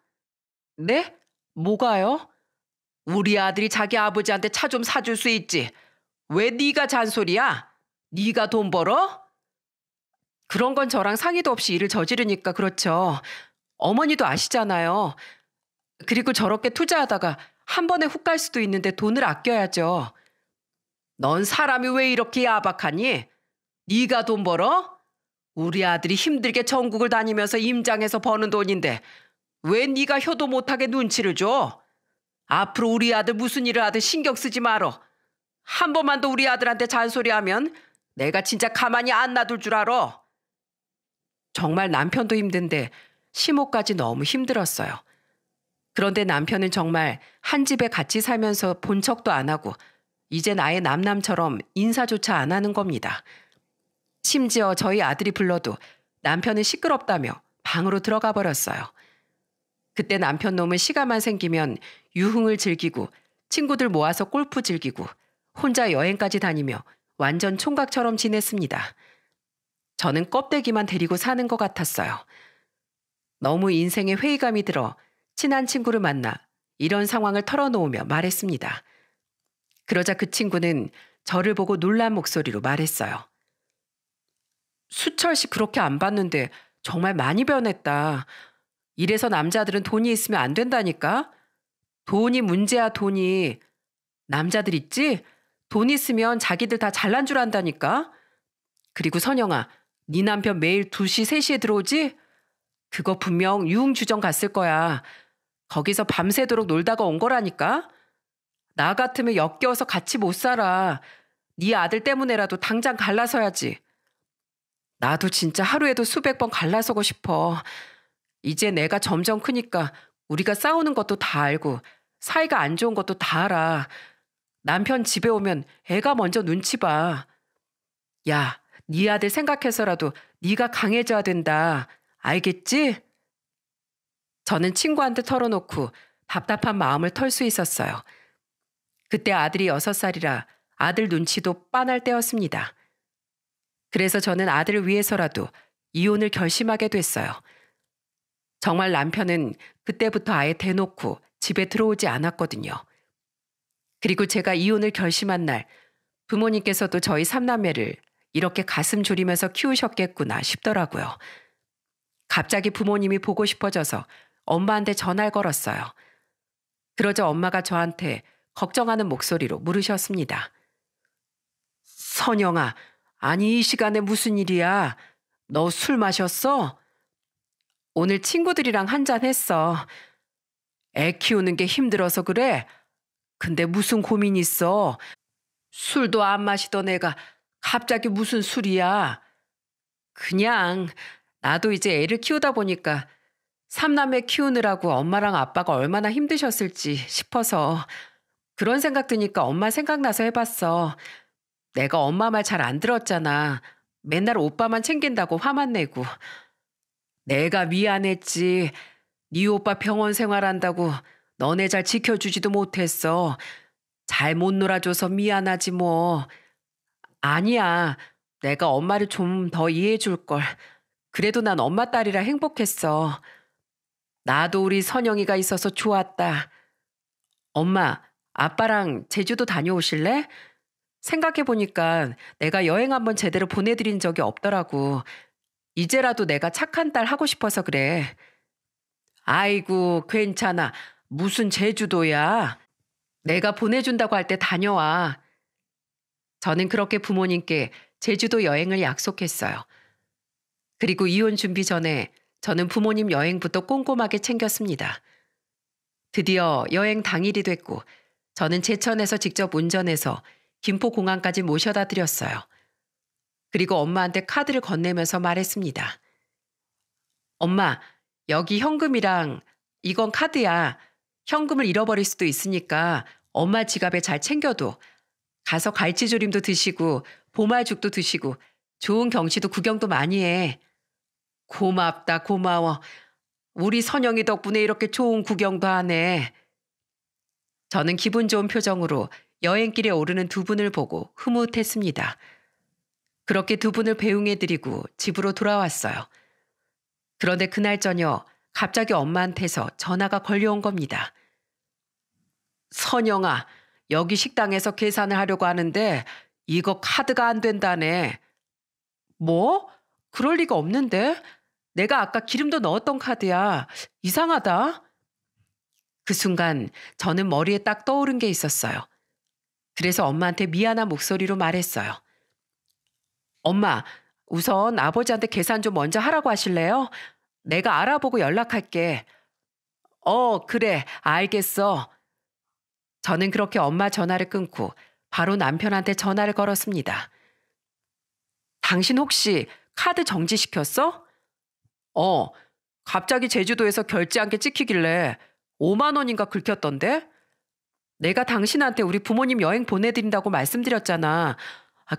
네? 뭐가요? 우리 아들이 자기 아버지한테 차 좀 사줄 수 있지. 왜 네가 잔소리야? 네가 돈 벌어? 그런 건 저랑 상의도 없이 일을 저지르니까 그렇죠. 어머니도 아시잖아요. 그리고 저렇게 투자하다가 한 번에 훅 갈 수도 있는데 돈을 아껴야죠. 넌 사람이 왜 이렇게 야박하니? 네가 돈 벌어? 우리 아들이 힘들게 전국을 다니면서 임장해서 버는 돈인데 왜 네가 효도 못하게 눈치를 줘? 앞으로 우리 아들 무슨 일을 하든 신경 쓰지 말어. 한 번만 더 우리 아들한테 잔소리하면 내가 진짜 가만히 안 놔둘 줄 알아. 정말 남편도 힘든데 시모까지 너무 힘들었어요. 그런데 남편은 정말 한 집에 같이 살면서 본 척도 안 하고 이제 나의 남남처럼 인사조차 안 하는 겁니다. 심지어 저희 아들이 불러도 남편은 시끄럽다며 방으로 들어가 버렸어요. 그때 남편 놈은 시간만 생기면 유흥을 즐기고 친구들 모아서 골프 즐기고 혼자 여행까지 다니며 완전 총각처럼 지냈습니다. 저는 껍데기만 데리고 사는 것 같았어요. 너무 인생에 회의감이 들어 친한 친구를 만나 이런 상황을 털어놓으며 말했습니다. 그러자 그 친구는 저를 보고 놀란 목소리로 말했어요. 수철 씨 그렇게 안 봤는데 정말 많이 변했다. 이래서 남자들은 돈이 있으면 안 된다니까? 돈이 문제야, 돈이. 남자들 있지? 돈 있으면 자기들 다 잘난 줄 안다니까? 그리고 선영아, 네 남편 매일 2시, 3시에 들어오지? 그거 분명 유흥주점 갔을 거야. 거기서 밤새도록 놀다가 온 거라니까? 나 같으면 역겨워서 같이 못 살아. 네 아들 때문에라도 당장 갈라서야지. 나도 진짜 하루에도 수백 번 갈라서고 싶어. 이제 내가 점점 크니까 우리가 싸우는 것도 다 알고 사이가 안 좋은 것도 다 알아. 남편 집에 오면 애가 먼저 눈치 봐. 야, 네 아들 생각해서라도 네가 강해져야 된다. 알겠지? 저는 친구한테 털어놓고 답답한 마음을 털 수 있었어요. 그때 아들이 6살이라 아들 눈치도 빤할 때였습니다. 그래서 저는 아들을 위해서라도 이혼을 결심하게 됐어요. 정말 남편은 그때부터 아예 대놓고 집에 들어오지 않았거든요. 그리고 제가 이혼을 결심한 날 부모님께서도 저희 3남매를 이렇게 가슴 졸이면서 키우셨겠구나 싶더라고요. 갑자기 부모님이 보고 싶어져서 엄마한테 전화를 걸었어요. 그러자 엄마가 저한테 걱정하는 목소리로 물으셨습니다. 선영아, 아니 이 시간에 무슨 일이야? 너 술 마셨어? 오늘 친구들이랑 한잔 했어. 애 키우는 게 힘들어서 그래? 근데 무슨 고민 있어? 술도 안 마시던 애가 갑자기 무슨 술이야? 그냥 나도 이제 애를 키우다 보니까 3남매 키우느라고 엄마랑 아빠가 얼마나 힘드셨을지 싶어서 그런 생각 드니까 엄마 생각나서 해봤어. 내가 엄마 말 잘 안 들었잖아. 맨날 오빠만 챙긴다고 화만 내고. 내가 미안했지. 네 오빠 병원 생활한다고 너네 잘 지켜주지도 못했어. 잘 못 놀아줘서 미안하지 뭐. 아니야. 내가 엄마를 좀 더 이해해 줄 걸. 그래도 난 엄마 딸이라 행복했어. 나도 우리 선영이가 있어서 좋았다. 엄마, 아빠랑 제주도 다녀오실래? 생각해보니까 내가 여행 한번 제대로 보내드린 적이 없더라고. 이제라도 내가 착한 딸 하고 싶어서 그래. 아이고, 괜찮아. 무슨 제주도야. 내가 보내준다고 할 때 다녀와. 저는 그렇게 부모님께 제주도 여행을 약속했어요. 그리고 이혼 준비 전에 저는 부모님 여행부터 꼼꼼하게 챙겼습니다. 드디어 여행 당일이 됐고 저는 제천에서 직접 운전해서 김포공항까지 모셔다 드렸어요. 그리고 엄마한테 카드를 건네면서 말했습니다. 엄마, 여기 현금이랑 이건 카드야. 현금을 잃어버릴 수도 있으니까 엄마 지갑에 잘 챙겨둬. 가서 갈치조림도 드시고 보말죽도 드시고 좋은 경치도 구경도 많이 해. 고맙다, 고마워. 우리 선영이 덕분에 이렇게 좋은 구경도 하네. 저는 기분 좋은 표정으로 여행길에 오르는 두 분을 보고 흐뭇했습니다. 그렇게 두 분을 배웅해드리고 집으로 돌아왔어요. 그런데 그날 저녁 갑자기 엄마한테서 전화가 걸려온 겁니다. 선영아, 여기 식당에서 계산을 하려고 하는데 이거 카드가 안 된다네. 뭐? 그럴 리가 없는데? 내가 아까 기름도 넣었던 카드야. 이상하다. 그 순간 저는 머리에 딱 떠오른 게 있었어요. 그래서 엄마한테 미안한 목소리로 말했어요. 엄마, 우선 아버지한테 계산 좀 먼저 하라고 하실래요? 내가 알아보고 연락할게. 그래, 알겠어. 저는 그렇게 엄마 전화를 끊고 바로 남편한테 전화를 걸었습니다. 당신 혹시 카드 정지시켰어? 갑자기 제주도에서 결제한 게 찍히길래 5만 원인가 긁혔던데? 내가 당신한테 우리 부모님 여행 보내드린다고 말씀드렸잖아.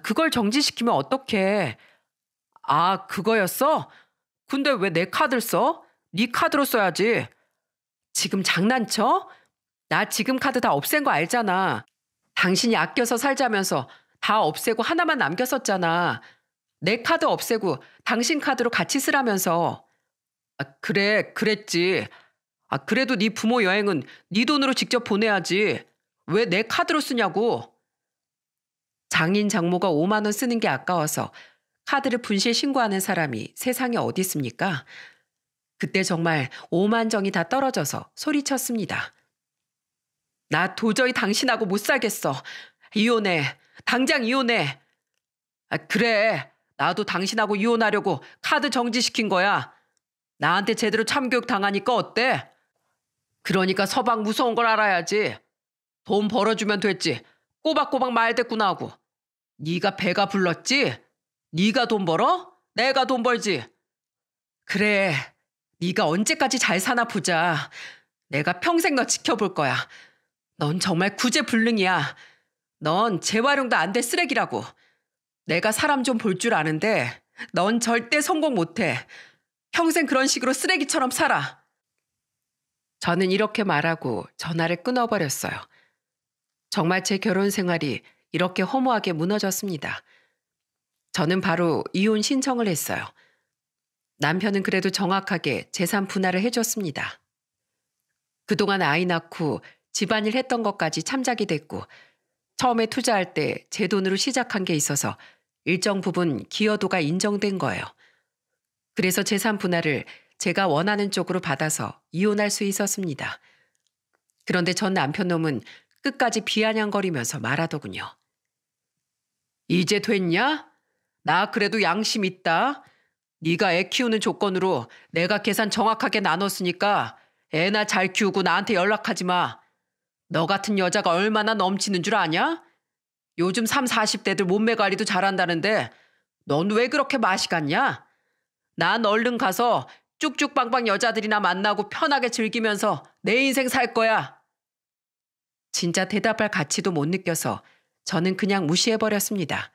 그걸 정지시키면 어떡해. 그거였어? 근데 왜 내 카드를 써? 네 카드로 써야지. 지금 장난쳐? 나 지금 카드 다 없앤 거 알잖아. 당신이 아껴서 살자면서 다 없애고 하나만 남겼었잖아. 내 카드 없애고 당신 카드로 같이 쓰라면서. 그래, 그랬지. 그래도 네 부모 여행은 네 돈으로 직접 보내야지. 왜 내 카드로 쓰냐고. 장인 장모가 5만 원 쓰는 게 아까워서 카드를 분실 신고하는 사람이 세상에 어디 있습니까? 그때 정말 오만정이 다 떨어져서 소리쳤습니다. 나 도저히 당신하고 못 살겠어. 이혼해. 당장 이혼해. 그래. 나도 당신하고 이혼하려고 카드 정지시킨 거야. 나한테 제대로 참교육 당하니까 어때? 그러니까 서방 무서운 걸 알아야지. 돈 벌어주면 됐지. 꼬박꼬박 말대꾸나 하고. 네가 배가 불렀지? 네가 돈 벌어? 내가 돈 벌지. 그래. 네가 언제까지 잘 사나 보자. 내가 평생 너 지켜볼 거야. 넌 정말 구제불능이야. 넌 재활용도 안 될 쓰레기라고. 내가 사람 좀 볼 줄 아는데 넌 절대 성공 못해. 평생 그런 식으로 쓰레기처럼 살아. 저는 이렇게 말하고 전화를 끊어버렸어요. 정말 제 결혼 생활이 이렇게 허무하게 무너졌습니다. 저는 바로 이혼 신청을 했어요. 남편은 그래도 정확하게 재산 분할을 해줬습니다. 그동안 아이 낳고 집안일 했던 것까지 참작이 됐고 처음에 투자할 때 제 돈으로 시작한 게 있어서 일정 부분 기여도가 인정된 거예요. 그래서 재산 분할을 제가 원하는 쪽으로 받아서 이혼할 수 있었습니다. 그런데 전 남편 놈은 끝까지 비아냥거리면서 말하더군요. 이제 됐냐? 나 그래도 양심 있다. 네가 애 키우는 조건으로 내가 계산 정확하게 나눴으니까 애나 잘 키우고 나한테 연락하지 마. 너 같은 여자가 얼마나 넘치는 줄 아냐? 요즘 30, 40대들 몸매 관리도 잘한다는데 넌 왜 그렇게 맛이 갔냐? 난 얼른 가서 쭉쭉빵빵 여자들이나 만나고 편하게 즐기면서 내 인생 살 거야. 진짜 대답할 가치도 못 느껴서 저는 그냥 무시해버렸습니다.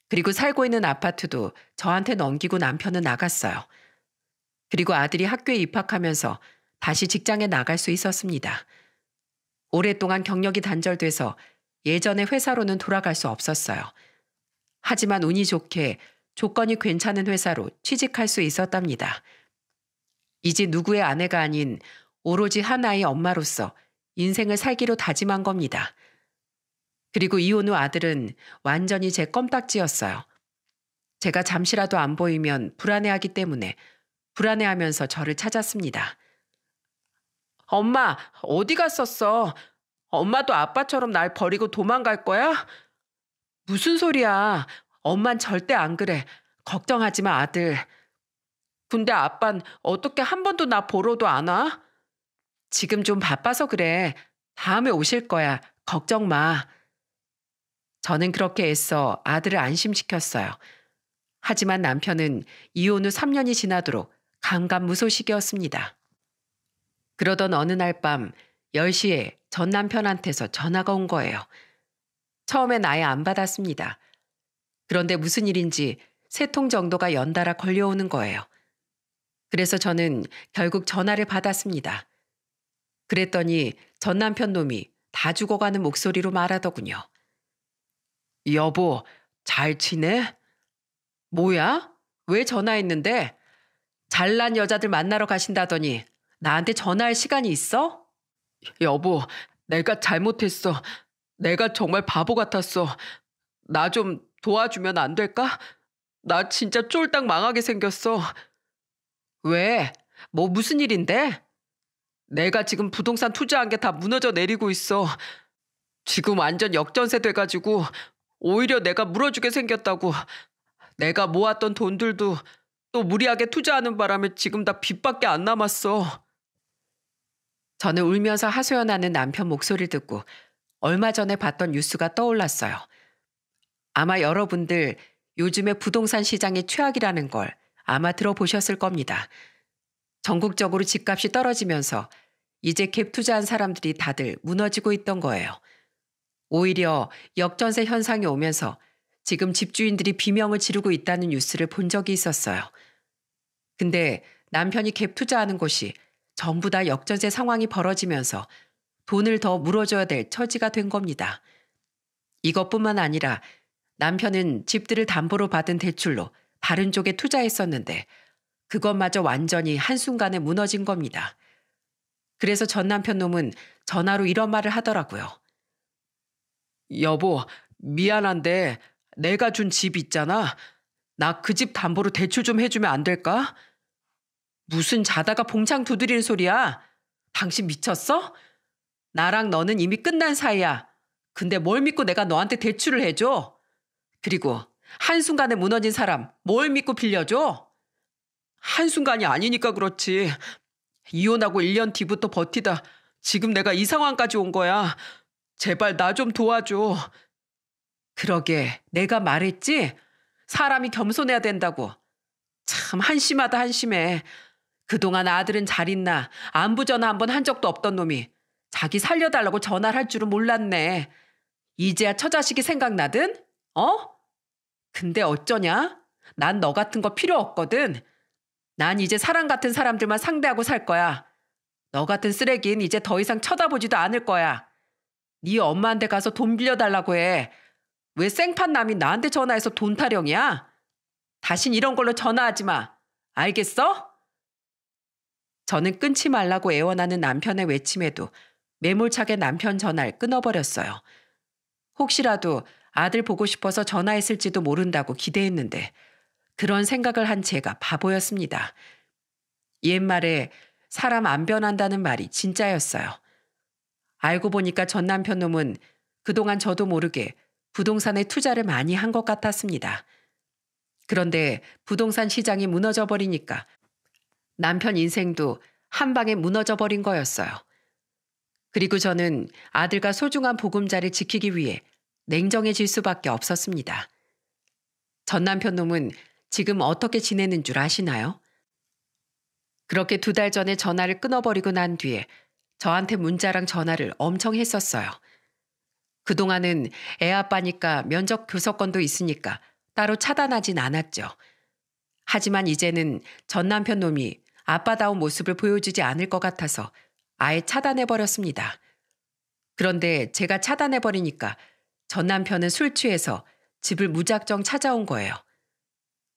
그리고 살고 있는 아파트도 저한테 넘기고 남편은 나갔어요. 그리고 아들이 학교에 입학하면서 다시 직장에 나갈 수 있었습니다. 오랫동안 경력이 단절돼서 예전의 회사로는 돌아갈 수 없었어요. 하지만 운이 좋게 조건이 괜찮은 회사로 취직할 수 있었답니다. 이제 누구의 아내가 아닌 오로지 하나의 엄마로서 인생을 살기로 다짐한 겁니다. 그리고 이혼 후 아들은 완전히 제 껌딱지였어요. 제가 잠시라도 안 보이면 불안해하기 때문에 불안해하면서 저를 찾았습니다. 엄마, 어디 갔었어? 엄마도 아빠처럼 날 버리고 도망갈 거야? 무슨 소리야. 엄만 절대 안 그래. 걱정하지 마, 아들. 근데 아빤 어떻게 한 번도 나 보러도 안 와? 지금 좀 바빠서 그래. 다음에 오실 거야. 걱정 마. 저는 그렇게 애써 아들을 안심시켰어요. 하지만 남편은 이혼 후 3년이 지나도록 감감무소식이었습니다. 그러던 어느 날 밤 10시에 전 남편한테서 전화가 온 거예요. 처음엔 아예 안 받았습니다. 그런데 무슨 일인지 3통 정도가 연달아 걸려오는 거예요. 그래서 저는 결국 전화를 받았습니다. 그랬더니 전 남편 놈이 다 죽어가는 목소리로 말하더군요. 여보, 잘 지내? 뭐야? 왜 전화했는데? 잘난 여자들 만나러 가신다더니 나한테 전화할 시간이 있어? 여보, 내가 잘못했어. 내가 정말 바보 같았어. 나 좀 도와주면 안 될까? 나 진짜 쫄딱 망하게 생겼어. 왜? 뭐 무슨 일인데? 내가 지금 부동산 투자한 게 다 무너져 내리고 있어. 지금 완전 역전세 돼가지고 오히려 내가 물어주게 생겼다고. 내가 모았던 돈들도 또 무리하게 투자하는 바람에 지금 다 빚밖에 안 남았어. 저는 울면서 하소연하는 남편 목소리를 듣고 얼마 전에 봤던 뉴스가 떠올랐어요. 아마 여러분들 요즘에 부동산 시장이 최악이라는 걸 아마 들어보셨을 겁니다. 전국적으로 집값이 떨어지면서 이제 갭 투자한 사람들이 다들 무너지고 있던 거예요. 오히려 역전세 현상이 오면서 지금 집주인들이 비명을 지르고 있다는 뉴스를 본 적이 있었어요. 근데 남편이 갭 투자하는 곳이 전부 다 역전세 상황이 벌어지면서 돈을 더 물어줘야 될 처지가 된 겁니다. 이것뿐만 아니라 남편은 집들을 담보로 받은 대출로 다른 쪽에 투자했었는데 그것마저 완전히 한순간에 무너진 겁니다. 그래서 전 남편 놈은 전화로 이런 말을 하더라고요. 여보, 미안한데 내가 준 집 있잖아. 나 그 집 담보로 대출 좀 해주면 안 될까? 무슨 자다가 봉창 두드리는 소리야? 당신 미쳤어? 나랑 너는 이미 끝난 사이야. 근데 뭘 믿고 내가 너한테 대출을 해줘? 그리고 한순간에 무너진 사람 뭘 믿고 빌려줘? 한순간이 아니니까 그렇지. 이혼하고 1년 뒤부터 버티다 지금 내가 이 상황까지 온 거야. 제발 나 좀 도와줘. 그러게 내가 말했지? 사람이 겸손해야 된다고. 참 한심하다 한심해. 그동안 아들은 잘 있나 안부 전화 한 번 한 적도 없던 놈이 자기 살려달라고 전화를 할 줄은 몰랐네. 이제야 처자식이 생각나든? 어? 근데 어쩌냐? 난 너 같은 거 필요 없거든. 난 이제 사람 같은 사람들만 상대하고 살 거야. 너 같은 쓰레기는 이제 더 이상 쳐다보지도 않을 거야. 네 엄마한테 가서 돈 빌려달라고 해. 왜 생판남이 나한테 전화해서 돈 타령이야? 다신 이런 걸로 전화하지 마. 알겠어? 저는 끊지 말라고 애원하는 남편의 외침에도 매몰차게 남편 전화를 끊어버렸어요. 혹시라도 아들 보고 싶어서 전화했을지도 모른다고 기대했는데 그런 생각을 한 제가 바보였습니다. 옛말에 사람 안 변한다는 말이 진짜였어요. 알고 보니까 전 남편 놈은 그동안 저도 모르게 부동산에 투자를 많이 한 것 같았습니다. 그런데 부동산 시장이 무너져 버리니까 남편 인생도 한 방에 무너져 버린 거였어요. 그리고 저는 아들과 소중한 보금자를 지키기 위해 냉정해질 수밖에 없었습니다. 전 남편 놈은 지금 어떻게 지내는 줄 아시나요? 그렇게 2달 전에 전화를 끊어버리고 난 뒤에 저한테 문자랑 전화를 엄청 했었어요. 그동안은 애 아빠니까 면접 교섭권도 있으니까 따로 차단하진 않았죠. 하지만 이제는 전 남편 놈이 아빠다운 모습을 보여주지 않을 것 같아서 아예 차단해버렸습니다. 그런데 제가 차단해버리니까 전 남편은 술 취해서 집을 무작정 찾아온 거예요.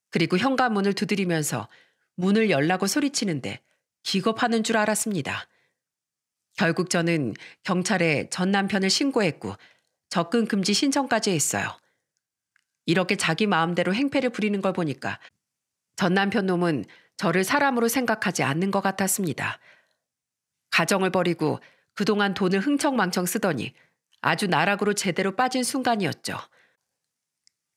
그리고 현관문을 두드리면서 문을 열라고 소리치는데 기겁하는 줄 알았습니다. 결국 저는 경찰에 전 남편을 신고했고 접근 금지 신청까지 했어요. 이렇게 자기 마음대로 행패를 부리는 걸 보니까 전 남편 놈은 저를 사람으로 생각하지 않는 것 같았습니다. 가정을 버리고 그동안 돈을 흥청망청 쓰더니 아주 나락으로 제대로 빠진 순간이었죠.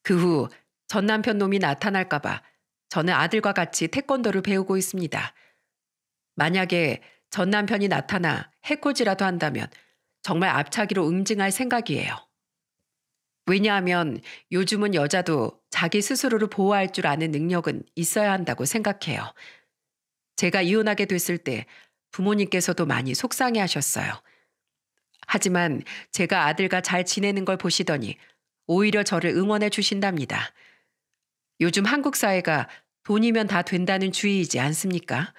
그 후 전 남편 놈이 나타날까 봐 저는 아들과 같이 태권도를 배우고 있습니다. 만약에 전 남편이 나타나 해코지라도 한다면 정말 앞차기로 응징할 생각이에요. 왜냐하면 요즘은 여자도 자기 스스로를 보호할 줄 아는 능력은 있어야 한다고 생각해요. 제가 이혼하게 됐을 때 부모님께서도 많이 속상해 하셨어요. 하지만 제가 아들과 잘 지내는 걸 보시더니 오히려 저를 응원해 주신답니다. 요즘 한국 사회가 돈이면 다 된다는 주의이지 않습니까?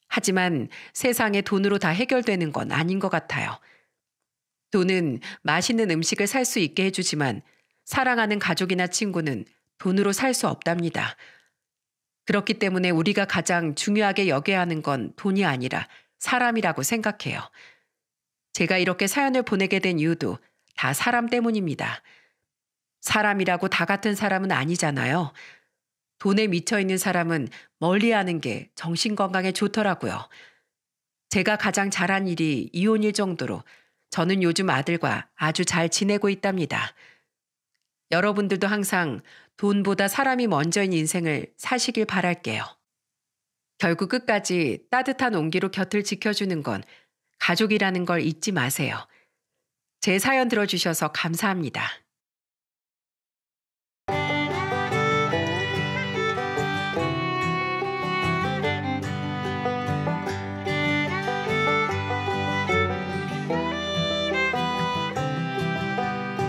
하지만 세상에 돈으로 다 해결되는 건 아닌 것 같아요. 돈은 맛있는 음식을 살 수 있게 해주지만 사랑하는 가족이나 친구는 돈으로 살 수 없답니다. 그렇기 때문에 우리가 가장 중요하게 여겨야 하는 건 돈이 아니라 사람이라고 생각해요. 제가 이렇게 사연을 보내게 된 이유도 다 사람 때문입니다. 사람이라고 다 같은 사람은 아니잖아요. 돈에 미쳐있는 사람은 멀리하는 게 정신건강에 좋더라고요. 제가 가장 잘한 일이 이혼일 정도로 저는 요즘 아들과 아주 잘 지내고 있답니다. 여러분들도 항상 돈보다 사람이 먼저인 인생을 사시길 바랄게요. 결국 끝까지 따뜻한 온기로 곁을 지켜주는 건 가족이라는 걸 잊지 마세요. 제 사연 들어주셔서 감사합니다.